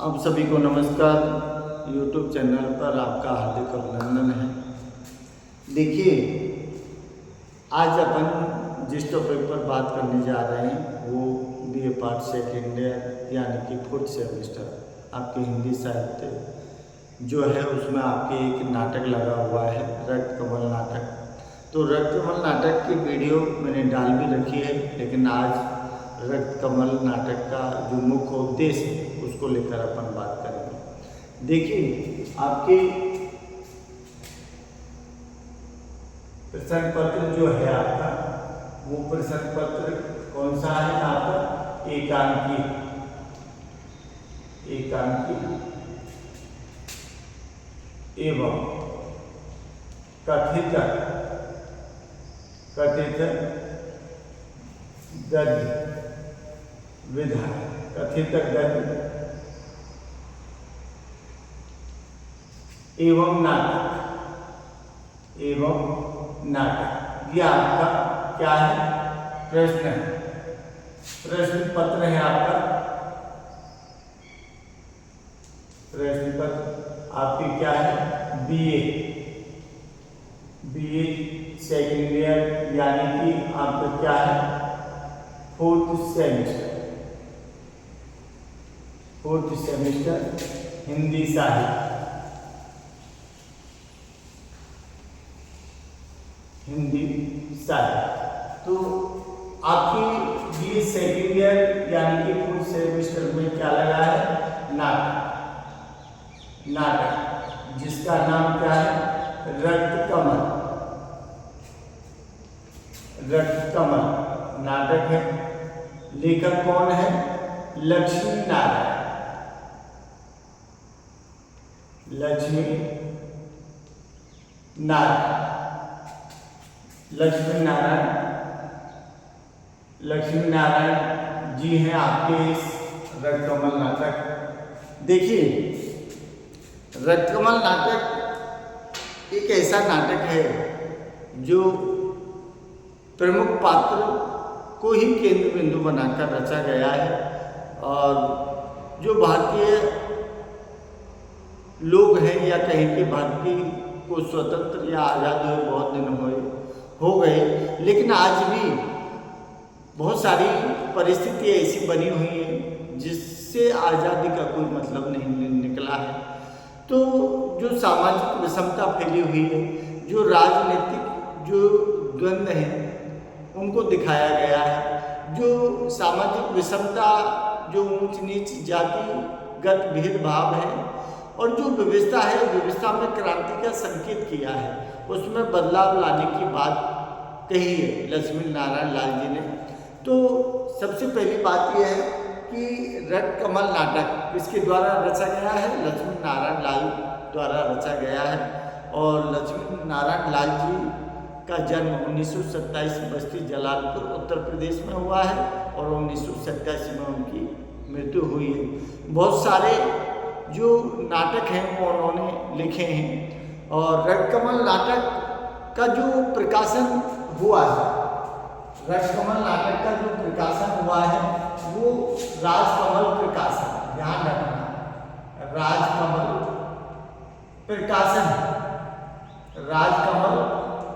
आप सभी को नमस्कार। YouTube चैनल पर आपका हार्दिक अभिनंदन है। देखिए, आज अपन जिस टॉपिक पर बात करने जा रहे हैं वो BA पार्ट सेकेंड ईयर यानी कि 4th सेमेस्टर आपके हिंदी साहित्य जो है उसमें आपके एक नाटक लगा हुआ है, रक्त कमल नाटक। तो रक्त कमल नाटक की वीडियो मैंने डाल भी रखी है, लेकिन आज रक्त कमल नाटक का जो मुख्य उद्देश्य है उसको लेकर अपन बात करेंगे। देखिए, आपके प्रश्न पत्र जो है आपका, वो प्रश्न पत्र कौन सा है आपका? एकांकी एवं कथित गद्य विधा, कथित गद्य एवं नाटक ये आपका क्या है? प्रश्न है, प्रश्न पत्र है आपका। प्रश्न पत्र आपकी क्या है? BA सेकेंड ईयर यानी कि आपका क्या है? 4th सेमेस्टर हिंदी साहित्य। तो आपकी BA सेकेंड ईयर यानी कि 4th सेमेस्टर में क्या लगा है? नाटक जिसका नाम क्या है? रक्त कमल नाटक है। लेखक कौन है? लक्ष्मी नारायण जी हैं आपके इस रक्त कमल नाटक। देखिए, रक्त कमल नाटक एक ऐसा नाटक है जो प्रमुख पात्र को ही केंद्र बिंदु बनाकर रचा गया है, और जो भारतीय लोग हैं या कहीं के भारतीय को स्वतंत्र या आज़ाद हुए बहुत दिन हो गए, लेकिन आज भी बहुत सारी परिस्थितियाँ ऐसी बनी हुई हैं जिससे आज़ादी का कोई मतलब नहीं निकला है। तो जो सामाजिक विषमता फैली हुई है, जो राजनीतिक जो द्वंद्व हैं उनको दिखाया गया है, जो सामाजिक विषमता, जो ऊंच नीच जातिगत भेदभाव है, और जो व्यवस्था है, व्यवस्था में क्रांति का संकेत किया है, उसमें बदलाव लाने की बात कही है लक्ष्मी नारायण लाल जी ने। तो सबसे पहली बात यह है कि रक्त कमल नाटक इसके द्वारा रचा गया है, लक्ष्मी नारायण लाल द्वारा रचा गया है। और लक्ष्मी नारायण लाल जी का जन्म 1927 बस्ती जलालपुर उत्तर प्रदेश में हुआ है, और 1987 में उनकी मृत्यु हुई है। बहुत सारे जो नाटक हैं वो उन्होंने लिखे हैं, और रक्त कमल नाटक का जो प्रकाशन हुआ है, रक्त कमल नाटक का जो प्रकाशन हुआ है वो राजकमल प्रकाशन, ध्यान रखना, राजकमल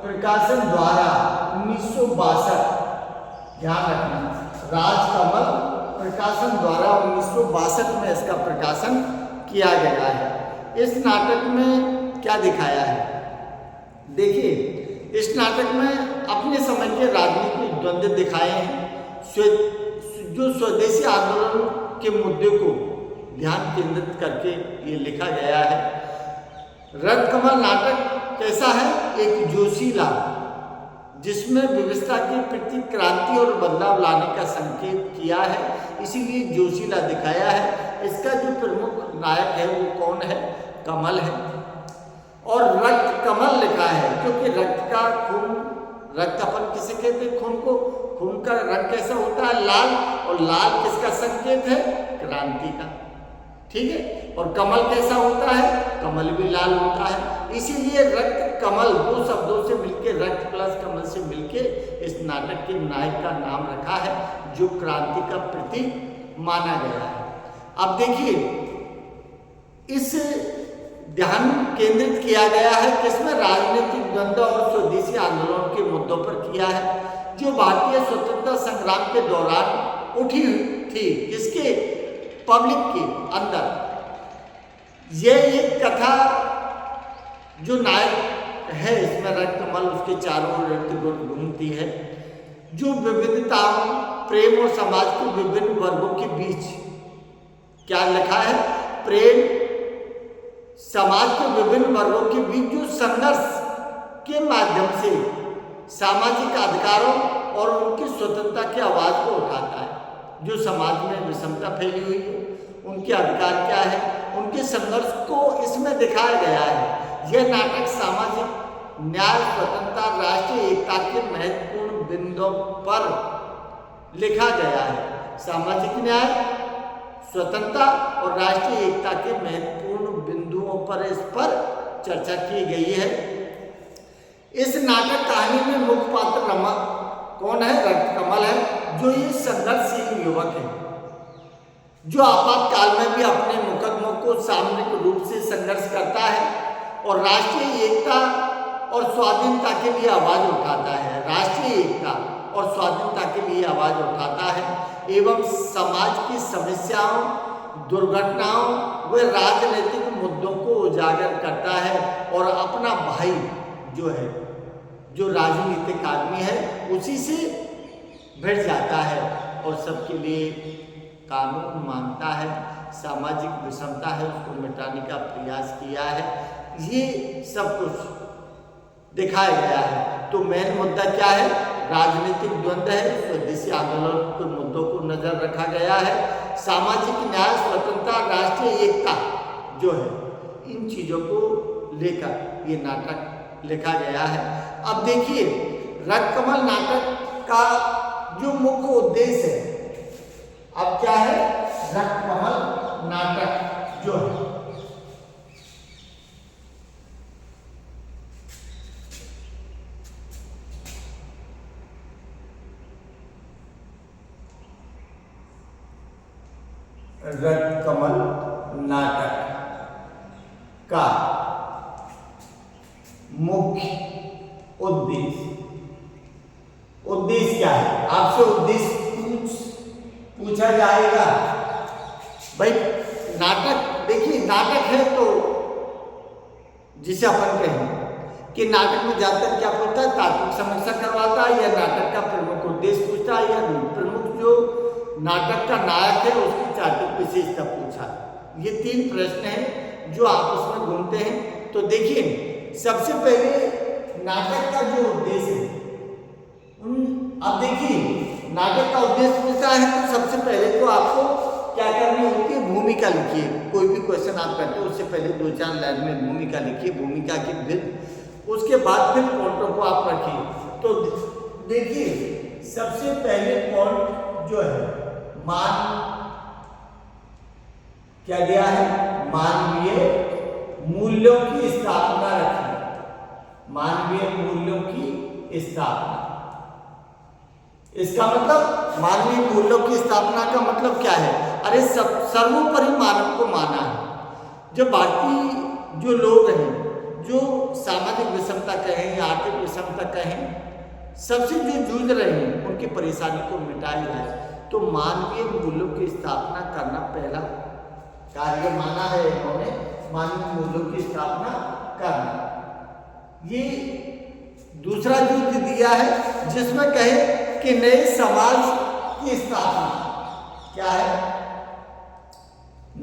प्रकाशन द्वारा 1962, ध्यान रखना, राजकमल प्रकाशन द्वारा 1962 में इसका प्रकाशन किया गया है। इस नाटक में क्या दिखाया है? देखिए, इस नाटक में अपने समय के राजनीतिक द्वंद्व दिखाए हैं, जो स्वदेशी आंदोलन के मुद्दे को ध्यान केंद्रित करके ये लिखा गया है। रक्त कमल नाटक कैसा है? एक जोशीला, जिसमें व्यवस्था के प्रति क्रांति और बदलाव लाने का संकेत किया है, इसीलिए जोशीला दिखाया है। इसका जो प्रमुख नायक है वो कौन है? कमल है, और रक्त कमल लिखा है क्योंकि रक्त का खून, रक्त अपन किसे कहते हैं? खून को। खून का रंग कैसा होता है? लाल, और लाल किसका संकेत है? क्रांति का, ठीक है। और कमल कैसा होता है? कमल भी लाल होता है, इसीलिए रक्त कमल दो शब्दों से मिलकर, रक्त प्लस कमल से मिलकर इस नाटक के नायक का नाम रखा है, जो क्रांति का प्रतीक माना गया है। अब देखिए, इस ध्यान केंद्रित किया गया है किसमें, राजनीतिक द्वंद्व और स्वदेशी आंदोलन के मुद्दों पर किया है, जो भारतीय स्वतंत्रता संग्राम के दौरान उठी थी, किसके, पब्लिक के अंदर। यह एक कथा जो नायक है इसमें रक्तमल, उसके चारों ओर इर्द-गिर्द घूमती है, जो विविधताओं, प्रेम और समाज के विभिन्न वर्गों के बीच क्या लिखा है, प्रेम, समाज के विभिन्न वर्गों के बीच जो संघर्ष के माध्यम से सामाजिक अधिकारों और उनकी स्वतंत्रता की आवाज को उठाता है। जो समाज में विषमता फैली हुई है, उनके अधिकार क्या है, उनके संघर्ष को इसमें दिखाया गया है। यह नाटक सामाजिक न्याय, स्वतंत्रता, राष्ट्रीय एकता के महत्वपूर्ण बिंदुओं पर लिखा गया है। सामाजिक न्याय, स्वतंत्रता और राष्ट्रीय एकता के महत्वपूर्ण बिंदुओं पर इस पर चर्चा की गई है। इस नाटक कहानी में मुख्य पात्र रमा कौन है, रक्तकमल है, जो ये संघर्षशील युवक है, जो आपातकाल में भी अपने मुकदमों को सामूहिक रूप से संघर्ष करता है और राष्ट्रीय एकता और स्वाधीनता के लिए आवाज उठाता है। राष्ट्रीय एकता और स्वाधीनता के लिए आवाज उठाता है एवं समाज की समस्याओं, दुर्घटनाओं व राजनीतिक मुद्दों को उजागर करता है और अपना भाई जो है, जो राजनीतिक आदमी है, उसी से भिड़ जाता है और सबके लिए कानून मानता है, सामाजिक विषमता है उसको मिटाने का प्रयास किया है। ये सब कुछ दिखाया गया है। तो मेन मुद्दा क्या है, राजनीतिक द्वंद्व है, स्वदेशी आंदोलन के मुद्दों को नजर रखा गया है, सामाजिक न्याय, स्वतंत्रता, राष्ट्रीय एकता जो है, इन चीजों को लेकर ये नाटक लिखा गया है। अब देखिए रक्तकमल नाटक का जो मुख्य उद्देश्य है, अब क्या है, रक्तकमल नाटक जो है रक्तकमल नाटक का मुख्य उद्देश्य क्या है, आपसे उद्देश्य पूछा जाएगा। भाई नाटक, देखिए नाटक है तो जिसे अपन कहें कि नाटक में ज्यादातर क्या पूछता है, तात्विक समीक्षा करवाता है या नाटक का प्रमुख उद्देश्य पूछता है या प्रमुख जो नाटक का नायक है उसकी चारित्रिक विशेषता पूछा। ये तीन प्रश्न हैं जो आपस में घूमते हैं। तो देखिए सबसे पहले नाटक का जो उद्देश्य है, अब देखिए नाटक का उद्देश्य पूछा है तो सबसे पहले तो आपको क्या करनी होती है, भूमिका लिखिए। कोई भी क्वेश्चन आप करते हो उससे पहले 2-4 लाइन में भूमिका लिखिए, भूमिका की विध, उसके बाद फिर पॉइंटों को आप रखिए। तो देखिए सबसे पहले पॉइंट जो है, क्या दिया है, मानवीय मूल्यों की स्थापना रखिए, मानवीय मूल्यों की स्थापना। इसका मतलब मानवीय मूल्यों की स्थापना का मतलब क्या है, अरे सर्वोपरि मानव को माना है। जो भारतीय जो लोग हैं, जो सामाजिक विषमता कहें या आर्थिक विषमता कहें, सबसे जो जूझ रहे हैं उनकी परेशानी को मिटाया जाए, तो मानवीय मूल्यों की स्थापना करना पहला कार्य माना है इन्होंने, मानवीय मूल्यों की स्थापना करना। ये दूसरा युद्ध दिया है जिसमें कहे कि नए समाज की स्थापना, क्या है,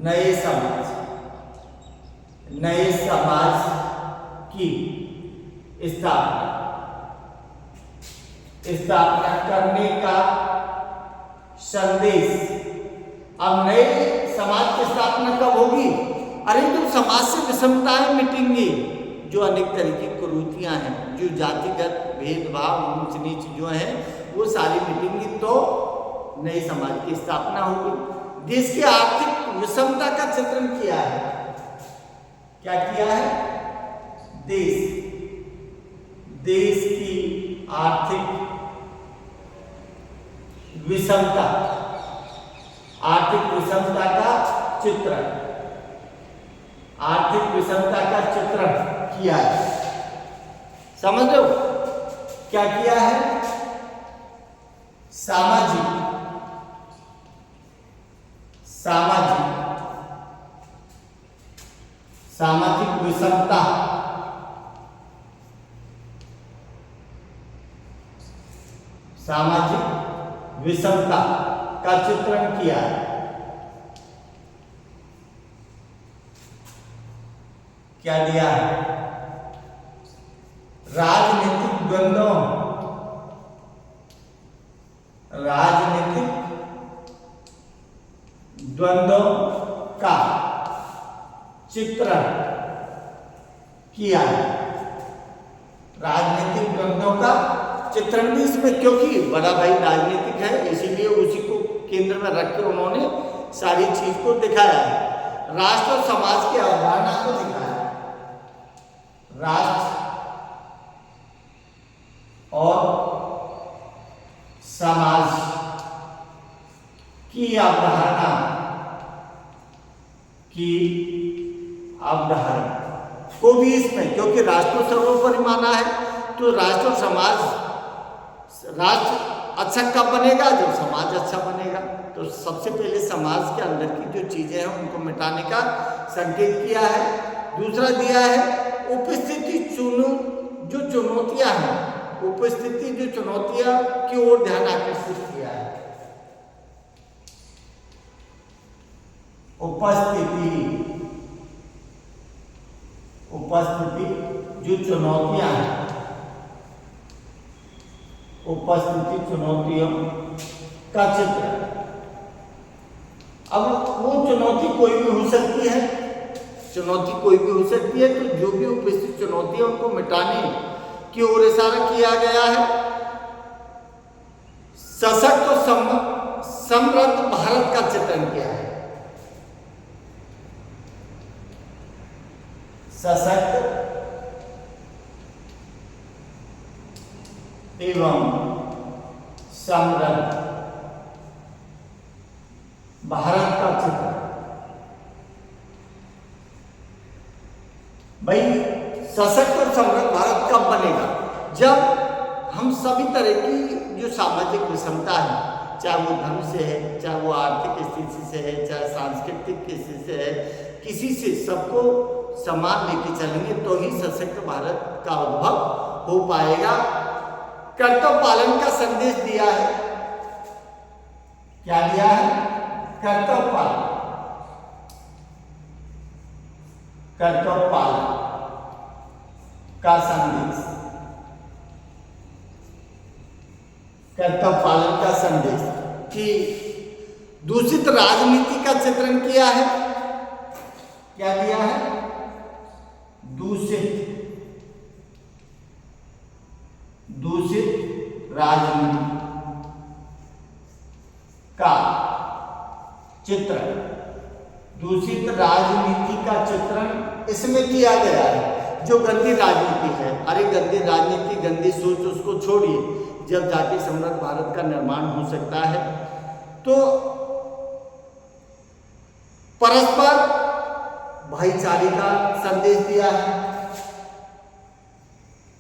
नए समाज की स्थापना करने का संदेश। अब नए समाज की स्थापना कब होगी, अरे जब समाज से विषमताएं मिटेंगी, जो अनेक तरह की कुरीतियां हैं, जो जातिगत भेदभाव, ऊंच नीच जो है वो सारी मिटेंगी, तो नए समाज की स्थापना होगी। देश की आर्थिक विषमता का चित्रण किया है, क्या किया है, देश की आर्थिक विषमता का चित्रण आर्थिक विषमता का चित्रण किया है। समझ लो क्या किया है? सामाजिक विषमता का चित्रण किया है। क्या दिया है? राजनीतिक द्वंद्वों का चित्रण किया है। राजनीतिक द्वंद्वों का चित्रण भी इसमें, क्योंकि बड़ा भाई राजनीतिक है इसीलिए उसी को केंद्र में रख के उन्होंने सारी चीज को दिखाया है। राष्ट्र और समाज की अवधारणा को दिखाया है। राष्ट्र और समाज की अवधारणा को भी इसमें, क्योंकि राष्ट्र सर्वोपरि माना है, तो राष्ट्र और समाज, राष्ट्र अच्छा कब बनेगा? जब समाज अच्छा बनेगा। तो सबसे पहले समाज के अंदर की जो चीजें हैं उनको मिटाने का संकेत किया है। दूसरा दिया है उपस्थिति जो चुनौतियां हैं, उपस्थिति जो चुनौतियां की ओर ध्यान आकर्षित किया है। उपस्थिति जो चुनौतियां हैं, उपस्थिति चुनौतियों का चित्र। अब वो चुनौती कोई भी हो सकती है, तो जो भी उपस्थित चुनौती है उनको मिटाने की ओर इशारा किया गया है। सशक्त और समृद्ध भारत का चित्रण किया है। सशक्त एवं समृद्ध भारत का चित्र। भाई सशक्त और समृद्ध भारत कब बनेगा? जब हम सभी तरह की जो सामाजिक विषमता है, चाहे वो धर्म से है, चाहे वो आर्थिक स्थिति से है, चाहे सांस्कृतिक स्थिति से है, किसी से सबको समान लेके चलेंगे तो ही सशक्त भारत का उद्भव हो पाएगा। कर्तव्य पालन का संदेश दिया है। क्या दिया है? कर्तव्य पालन का संदेश। कर्तव्य पालन का संदेश कि दूषित राजनीति का चित्रण किया है। क्या दिया है? दूषित राजनीति का चित्रण। दूषित राजनीति का चित्रण इसमें किया गया है। जो गंदी राजनीति है, अरे गंदी राजनीति, गंदी सोच, उसको छोड़िए। जब जाके समृद्ध भारत का निर्माण हो सकता है तो परस्पर भाईचारे का संदेश दिया है।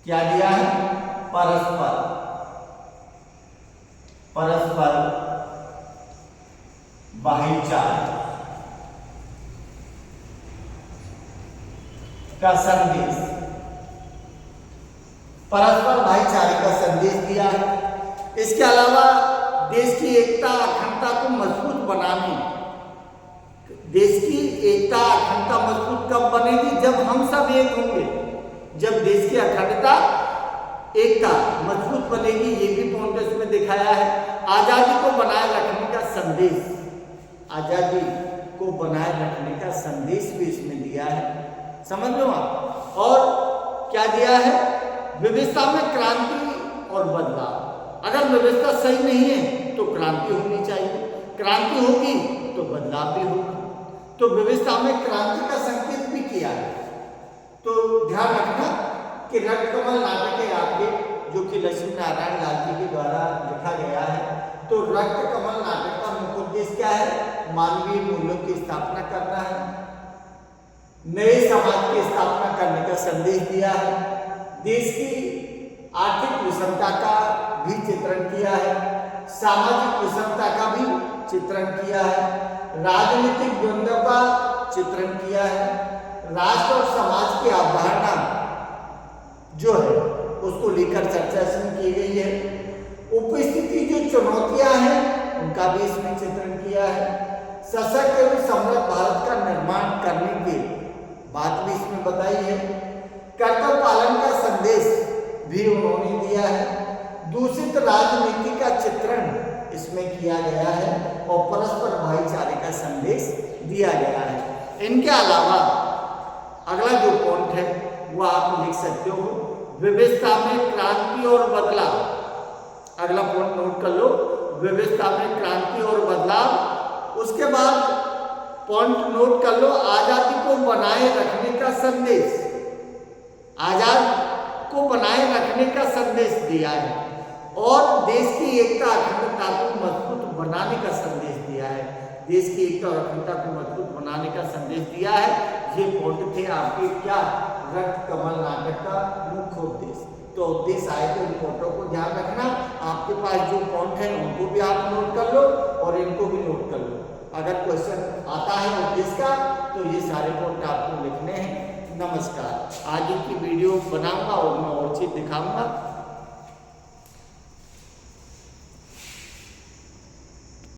क्या दिया है? परस्पर भाईचारे का संदेश। परस्पर भाईचारे का संदेश दिया है। इसके अलावा देश की एकता अखंडता को मजबूत बनाने, देश की एकता अखंडता मजबूत कब बनेगी? जब हम सब एक होंगे, जब देश की अखंडता एकता मजबूत बनेगी। ये भी पॉइंट इसमें दिखाया है। आजादी को बनाए रखने का संदेश, आजादी को बनाए रखने का संदेश भी इसमें दिया है। समझ लो आप। और क्या दिया है? व्यवस्था में क्रांति और बदलाव। अगर व्यवस्था सही नहीं है तो क्रांति होनी चाहिए, क्रांति होगी तो बदलाव भी होगा। तो व्यवस्था में क्रांति का संकेत भी किया है। तो ध्यान रखना कि रक्तकमल नाटक है आपके, जो कि लक्ष्मी नारायण लाल जी के द्वारा लिखा गया है। तो रक्तकमल नाटक का मुख्य उद्देश्य क्या है? मानवीय मूल्यों की स्थापना करना है। नए समाज की स्थापना करने का संदेश दिया है। देश की आर्थिक विषमता का भी चित्रण किया है, सामाजिक विषमता का भी चित्रण किया है, राजनीतिक द्वंद्व का चित्रण किया है, राष्ट्र और समाज की अवधारणा जो है उसको लेकर चर्चा इसमें की गई है। उपस्थिति जो चुनौतियां हैं उनका भी इसमें चित्रण किया है। सशक्त एवं समृद्ध भारत का निर्माण करने की बात भी इसमें बताई है। कर्तव्य पालन का संदेश भी उन्होंने दिया है। दूषित राजनीति का चित्रण इसमें किया गया है और परस्पर भाईचारे का संदेश दिया गया है। इनके अलावा अगला जो पॉइंट है वो आप लिख सकते हो, व्यवस्था में क्रांति और बदलाव। अगला पॉइंट नोट कर लो, व्यवस्था में क्रांति और बदलाव। उसके बाद पॉइंट नोट कर लो, आजादी को बनाए रखने का संदेश। आजाद को बनाए रखने का संदेश दिया है और देश की एकता अखंडता को मजबूत बनाने का संदेश दिया है। देश की एकता और अखंडता को मजबूत बनाने का संदेश दिया है। ये पॉइंट थे आपके क्या रक्त कमल नाटक का मुख्य उद्देश्य। तो उद्देश्य आए तो इन पॉइंटों को ध्यान रखना। आपके पास जो पॉइंट है उनको भी आप नोट कर लो और इनको भी नोट कर लो। अगर क्वेश्चन आता है उद्देश्य का तो ये सारे पॉइंट आपको लिखने हैं। नमस्कार। आगे की वीडियो बनाऊंगा और मैं और चीज दिखाऊंगा।